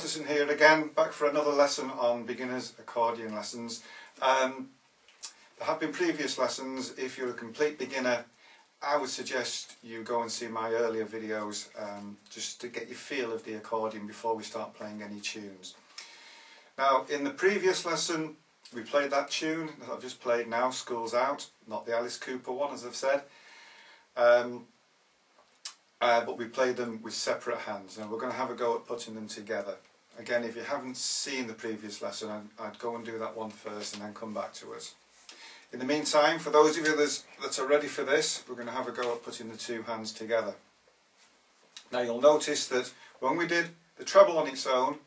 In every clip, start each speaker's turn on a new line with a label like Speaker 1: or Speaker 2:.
Speaker 1: Watterson here again, back for another lesson on beginners accordion lessons. There have been previous lessons. If you're a complete beginner, I would suggest you go and see my earlier videos just to get your feel of the accordion before we start playing any tunes. Now, in the previous lesson we played that tune that I've just played now, School's Out, not the Alice Cooper one as I've said. But we played them with separate hands, and we're going to have a go at putting them together. Again, if you haven't seen the previous lesson, I'd go and do that one first and then come back to us. In the meantime, for those of you that are ready for this, we're going to have a go at putting the two hands together. Now you'll notice that when we did the treble on its own,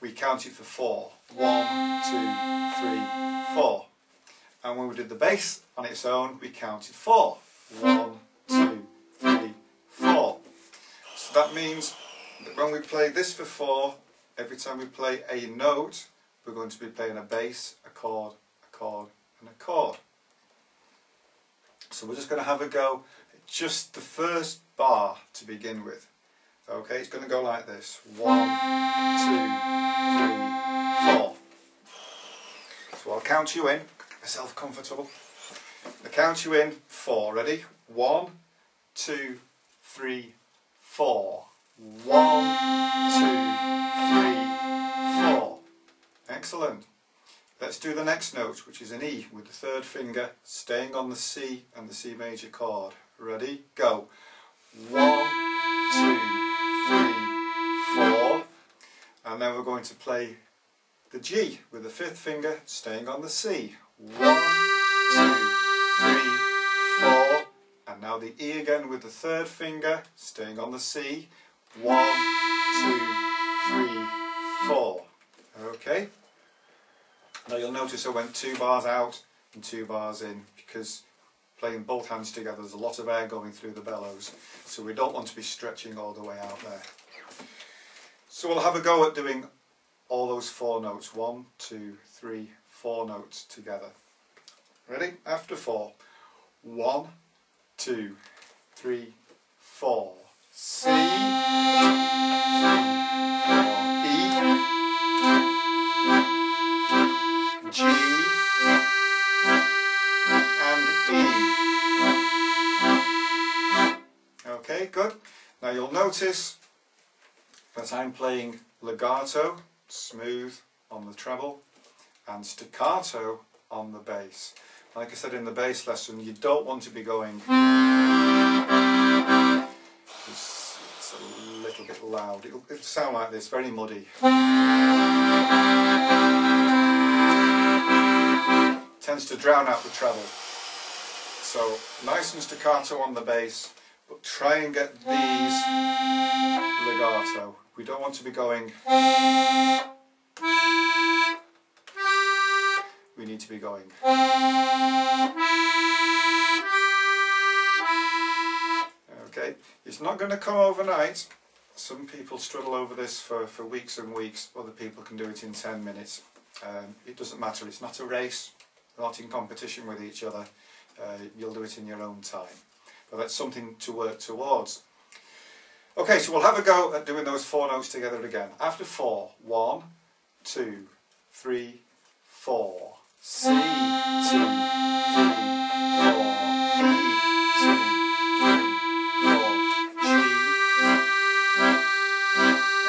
Speaker 1: we counted for 4. 1, 2, 3, 4. And when we did the bass on its own, we counted 4. 1, 2, 3, 4. So that means that when we play this for 4, every time we play a note, we're going to be playing a bass, a chord, and a chord. So we're just going to have a go at just the first bar to begin with. Okay, it's going to go like this. 1, 2, 3, 4. So I'll count you in, get myself comfortable. I'll count you in 4. Ready? 1, 2, 3, 4. 1, 2, 3, 4. Excellent. Let's do the next note, which is an E with the third finger staying on the C and the C major chord. Ready? Go. 1, 2, 3, 4. And then we're going to play the G with the fifth finger staying on the C. 1, 2, 3, 4. And now the E again with the third finger staying on the C. 1, 2, 3, 4. Okay. Now you'll notice I went 2 bars out and 2 bars in, because playing both hands together there's a lot of air going through the bellows, so we don't want to be stretching all the way out there. So we'll have a go at doing all those 4 notes. 1, 2, 3, 4 notes together. Ready? After 4. 1, 2, 3, 4. C, 3, 4, E, G, and E. Okay, good. Now you'll notice that I'm playing legato, smooth on the treble, and staccato on the bass. Like I said in the bass lesson, you don't want to be going, it's a little bit loud. It'll sound like this, very muddy. Tends to drown out the treble. So nice and staccato on the bass, but try and get these legato. We don't want to be going. We need to be going. Okay, it's not going to come overnight. Some people struggle over this for weeks and weeks. Other people can do it in 10 minutes. It doesn't matter, it's not a race. We're not in competition with each other. You'll do it in your own time. But that's something to work towards. Okay, so we'll have a go at doing those 4 notes together again. After 4, 1, 2, 3, 4. C, 2, 3, 4. E, 2, 3, 4. G,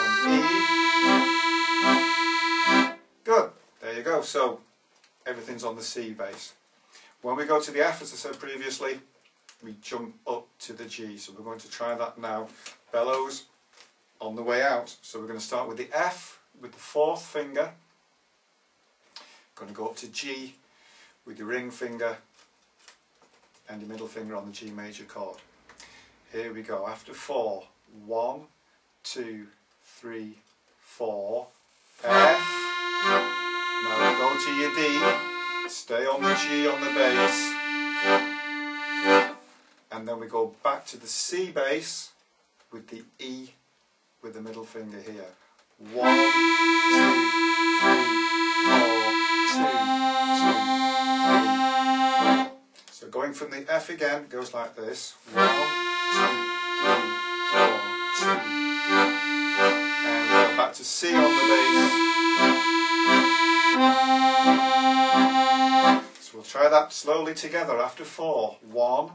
Speaker 1: and E. Good. There you go. So everything's on the C bass. When we go to the F, as I said previously, we jump up to the G. So we're going to try that now. Bellows on the way out. So we're going to start with the F with the 4th finger. Going to go up to G with your ring finger and your middle finger on the G major chord. Here we go. After 4. 1, 2, 3, 4. F. Now go to your D. Stay on the G on the bass. And then we go back to the C bass with the E with the middle finger here. 1, 2, 3, 4. So going from the F again goes like this. 1, 2, 3, 4, 2. And to C on the bass. So we'll try that slowly together after 4. 1,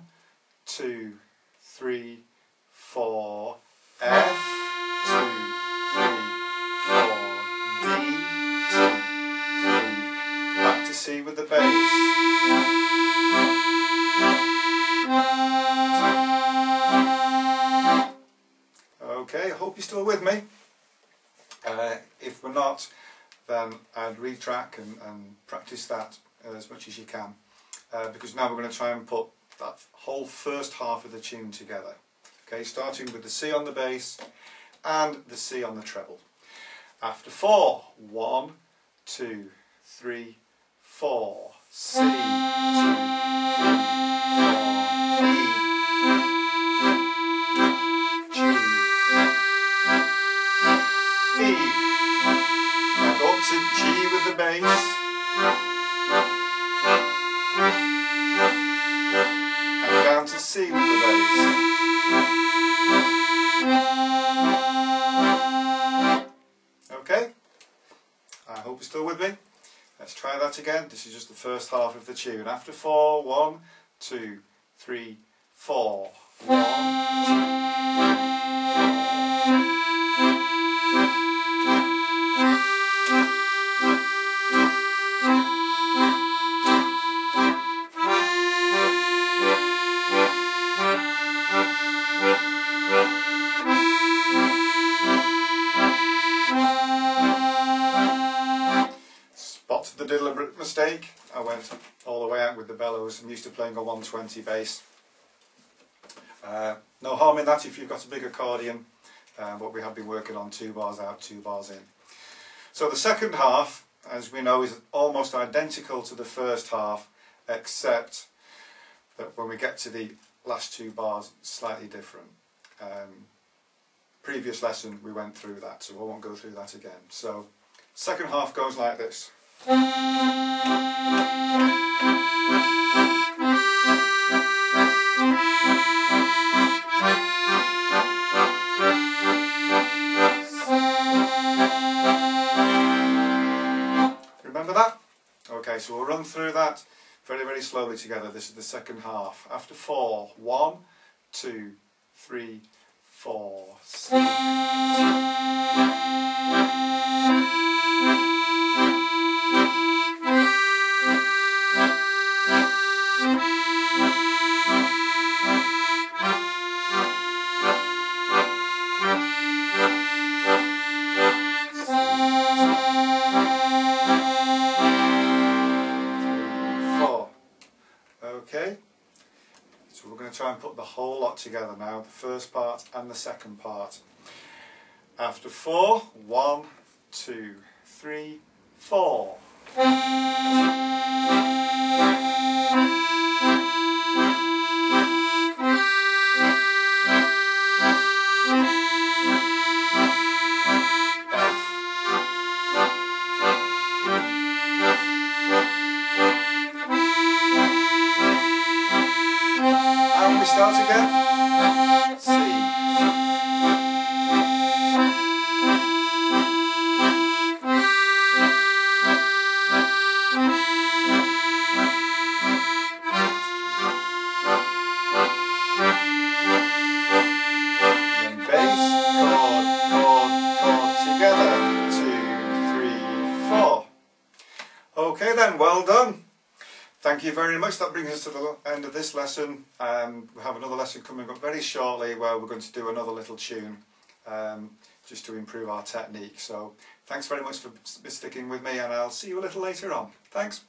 Speaker 1: 2, 3, 4, F, 2, 3, 4, D, 2, 3, back to C with the bass. Okay, I hope you're still with me. If we're not, then I'd retrack and practice that as much as you can, because now we're going to try and put that whole first half of the tune together. Okay, starting with the C on the bass and the C on the treble. After 4, 1, 2, 3, 4, C, 2, 3, 4, E, G, B, and go up to G with the bass, and down to C with the bass. Okay, I hope you're still with me. Let's try that again. This is just the first half of the tune. After 4, 1, 2, 3, 4. 1, 2, 3, 4. The deliberate mistake, I went all the way out with the bellows. I'm used to playing a 120 bass. No harm in that if you've got a big accordion, but we have been working on 2 bars out, 2 bars in. So the second half, as we know, is almost identical to the first half, except that when we get to the last 2 bars, it's slightly different. Previous lesson we went through that, so I won't go through that again. So second half goes like this. Remember that? Okay, so we'll run through that very, very slowly together. This is the second half. After 4, 1, 2, 3, 4, C. Okay, so we're going to try and put the whole lot together now, the first part and the second part. After 4, 1, 2, 3, 4. We start again. C. And then bass, chord, chord, chord together. 2, 3, 4. Okay then, well done. Thank you very much. That brings us to the end of this lesson. We have another lesson coming up very shortly where we're going to do another little tune just to improve our technique. So thanks very much for sticking with me, and I'll see you a little later on. Thanks.